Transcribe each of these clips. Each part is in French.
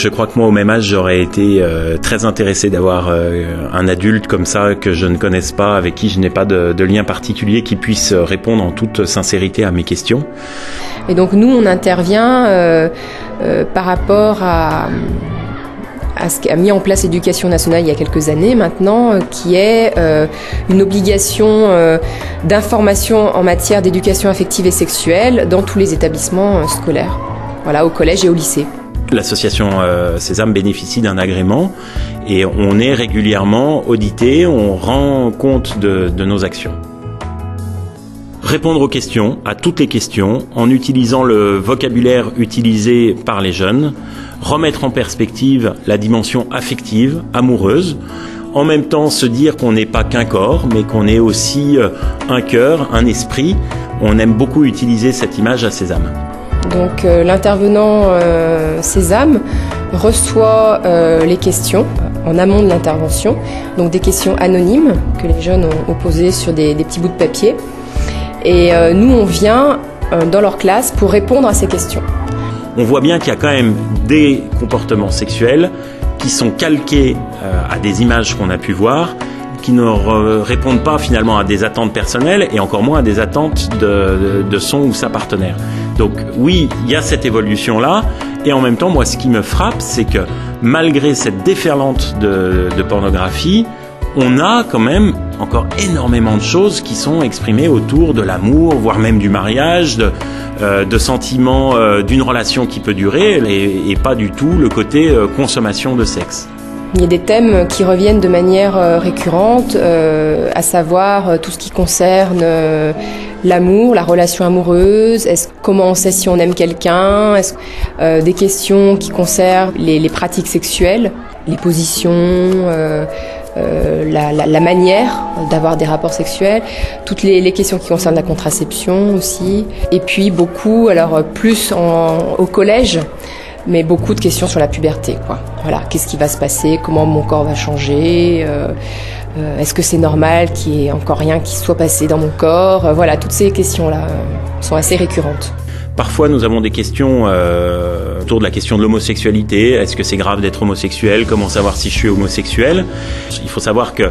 Je crois que moi, au même âge, j'aurais été très intéressé d'avoir un adulte comme ça que je ne connaisse pas, avec qui je n'ai pas de lien particulier, qui puisse répondre en toute sincérité à mes questions. Et donc nous, on intervient par rapport à ce qu'a mis en place l'Éducation nationale il y a quelques années maintenant, qui est une obligation d'information en matière d'éducation affective et sexuelle dans tous les établissements scolaires, voilà, au collège et au lycée. L'association Sésame bénéficie d'un agrément et on est régulièrement audité, on rend compte de nos actions. Répondre aux questions, à toutes les questions, en utilisant le vocabulaire utilisé par les jeunes, remettre en perspective la dimension affective, amoureuse, en même temps se dire qu'on n'est pas qu'un corps, mais qu'on est aussi un cœur, un esprit. On aime beaucoup utiliser cette image à Sésame. Donc l'intervenant Sésame reçoit les questions en amont de l'intervention, donc des questions anonymes que les jeunes ont posées sur des petits bouts de papier. Et nous, on vient dans leur classe pour répondre à ces questions. On voit bien qu'il y a quand même des comportements sexuels qui sont calqués à des images qu'on a pu voir, qui ne répondent pas finalement à des attentes personnelles et encore moins à des attentes de son ou sa partenaire. Donc oui, il y a cette évolution-là, et en même temps, moi, ce qui me frappe, c'est que malgré cette déferlante de pornographie, on a quand même encore énormément de choses qui sont exprimées autour de l'amour, voire même du mariage, de sentiments d'une relation qui peut durer, et pas du tout le côté consommation de sexe. Il y a des thèmes qui reviennent de manière récurrente, à savoir tout ce qui concerne l'amour, la relation amoureuse, comment on sait si on aime quelqu'un, des questions qui concernent les pratiques sexuelles, les positions, la manière d'avoir des rapports sexuels, toutes les questions qui concernent la contraception aussi, et puis beaucoup, alors plus au collège, mais beaucoup de questions sur la puberté, quoi. Voilà, qu'est-ce qui va se passer, comment mon corps va changer, est-ce que c'est normal qu'il n'y ait encore rien qui soit passé dans mon corps, voilà, toutes ces questions-là sont assez récurrentes. Parfois, nous avons des questions autour de la question de l'homosexualité. Est-ce que c'est grave d'être homosexuel? Comment savoir si je suis homosexuel? Il faut savoir que,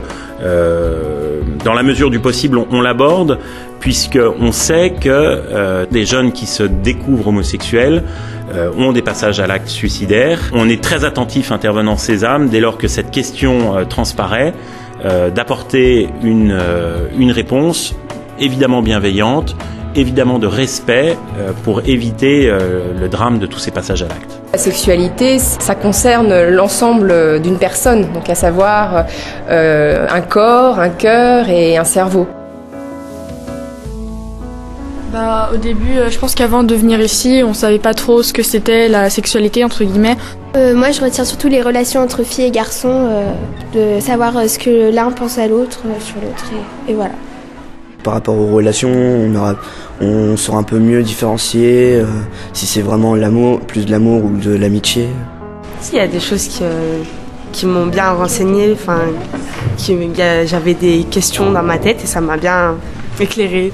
dans la mesure du possible, on l'aborde, puisqu'on sait que des jeunes qui se découvrent homosexuels ont des passages à l'acte suicidaire. On est très attentif, intervenant Sésame, dès lors que cette question transparaît, d'apporter une réponse évidemment bienveillante, évidemment de respect pour éviter le drame de tous ces passages à l'acte. La sexualité, ça concerne l'ensemble d'une personne, donc à savoir un corps, un cœur et un cerveau. Au début, je pense qu'avant de venir ici, on savait pas trop ce que c'était la sexualité, entre guillemets. Moi, je retiens surtout les relations entre filles et garçons, de savoir ce que l'un pense à l'autre, sur l'autre, et voilà. Par rapport aux relations, on saura un peu mieux différencier si c'est vraiment l'amour, plus de l'amour ou de l'amitié. Il y a des choses qui m'ont bien renseigné, j'avais des questions dans ma tête et ça m'a bien éclairée.